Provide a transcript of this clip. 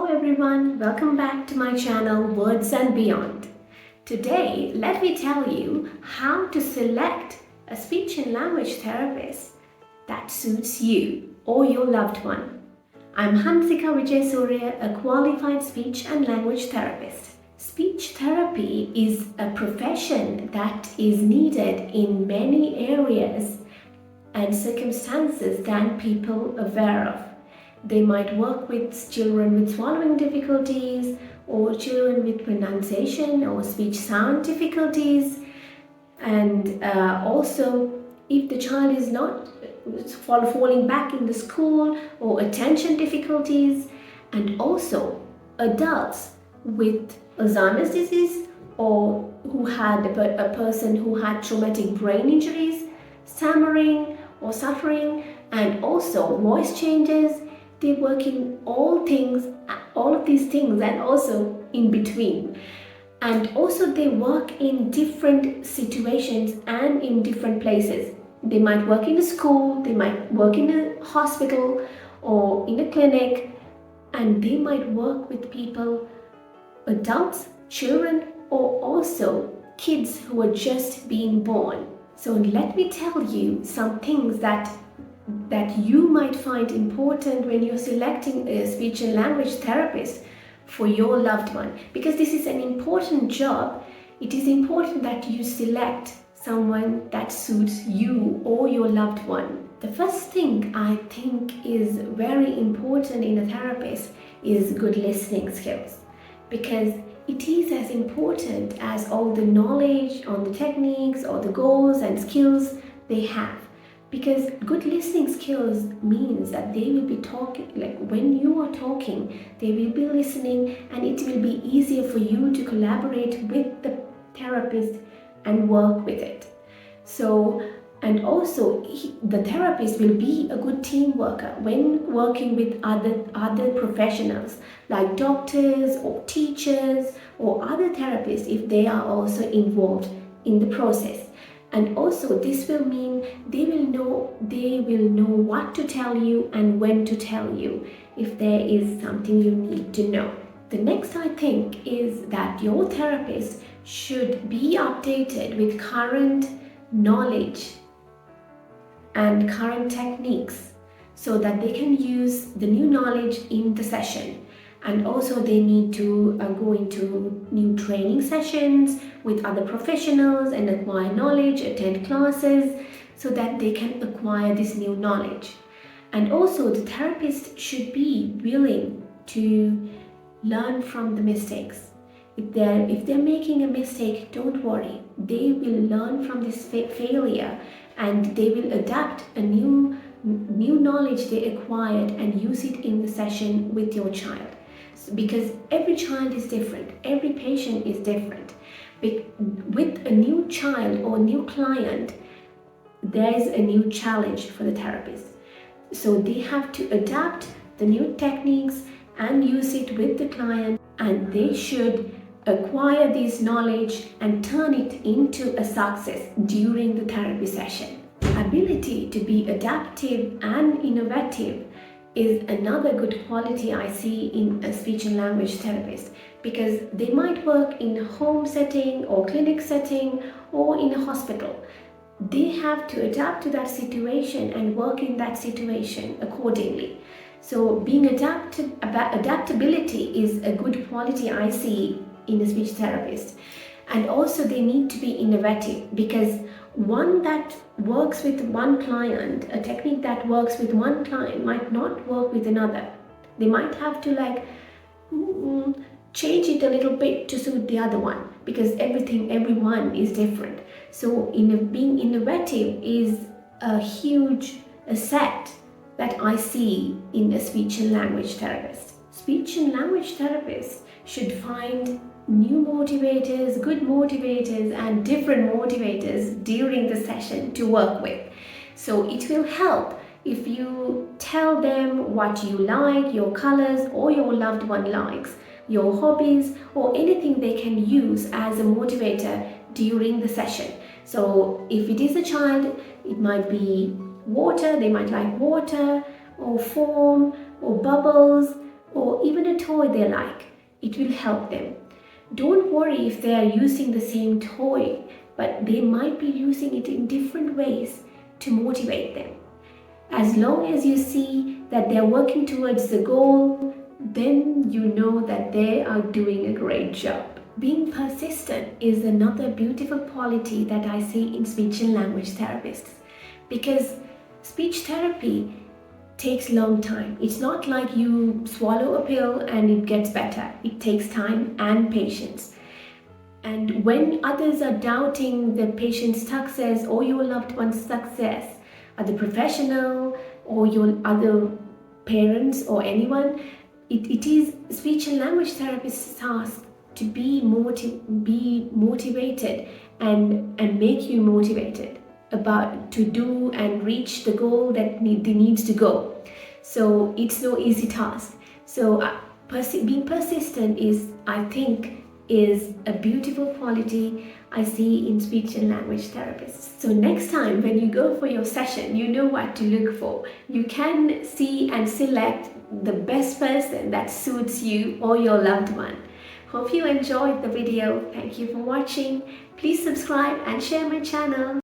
everyone, welcome back to my channel Words and Beyond. Today, let me tell you how to select a speech and language therapist that suits you or your loved one. I'm Hansika Vijay Surya, a qualified speech and language therapist. Speech therapy is a profession that is needed in many areas and circumstances than people are aware of. They might work with children with swallowing difficulties or children with pronunciation or speech sound difficulties, and also if the child is not falling back in the school or attention difficulties, and also adults with Alzheimer's disease or who had a person who had traumatic brain injuries, stammering or suffering, and also voice changes. They work in all of these things, and also in between. And also they work in different situations and in different places. They might work in a school, they might work in a hospital or in a clinic, and they might work with people, adults, children, or also kids who are just being born. So let me tell you some things that you might find important when you're selecting a speech and language therapist for your loved one, because this is an important job. It is important that you select someone that suits you or your loved one. The first thing I think is very important in a therapist is good listening skills, because it is as important as all the knowledge on the techniques or the goals and skills they have. Because good listening skills means that they will be talking, like when you are talking, they will be listening, and it will be easier for you to collaborate with the therapist and work with it. So, and also the therapist will be a good team worker when working with other professionals like doctors or teachers or other therapists if they are also involved in the process. And also this will mean they will know what to tell you and when to tell you if there is something you need to know. The next I think is that your therapist should be updated with current knowledge and current techniques so that they can use the new knowledge in the session. And also they need to go into new training sessions with other professionals and acquire knowledge, attend classes so that they can acquire this new knowledge. And also the therapist should be willing to learn from the mistakes. If they're making a mistake, don't worry. They will learn from this failure, and they will adapt a new knowledge they acquired and use it in the session with your child. Because every child is different, every patient is different. With a new child or new client, there is a new challenge for the therapist. So they have to adapt the new techniques and use it with the client, and they should acquire this knowledge and turn it into a success during the therapy session. Ability to be adaptive and innovative is another good quality I see in a speech and language therapist, because they might work in a home setting or clinic setting or in a hospital. They have to adapt to that situation and work in that situation accordingly. So being adaptability is a good quality I see in a speech therapist. And also they need to be innovative, because one that works with one client, a technique that works with one client might not work with another. They might have to change it a little bit to suit the other one, because everyone is different. So being innovative is a huge asset that I see in a speech and language therapist. Speech and language therapists should find new motivators, good motivators, and different motivators during the session to work with. So it will help if you tell them what you like, your colors, or your loved one likes, your hobbies, or anything they can use as a motivator during the session. So if it is a child, it might be water, they might like water, or foam, or bubbles, or even a toy they like. It will help them. Don't worry if they are using the same toy, but they might be using it in different ways to motivate them. As long as you see that they're working towards the goal, then you know that they are doing a great job. Being persistent is another beautiful quality that I see in speech and language therapists, because speech therapy takes long time. It's not like you swallow a pill and it gets better. It takes time and patience. And when others are doubting the patient's success or your loved one's success, or the professional or your other parents or anyone, it is speech and language therapist's task to be motivated and make you motivated about to do and reach the goal that needs to go. So it's no easy task. So being persistent is, I think, is a beautiful quality I see in speech and language therapists. So next time when you go for your session, you know what to look for. You can see and select the best person that suits you or your loved one. Hope you enjoyed the video. Thank you for watching. Please subscribe and share my channel.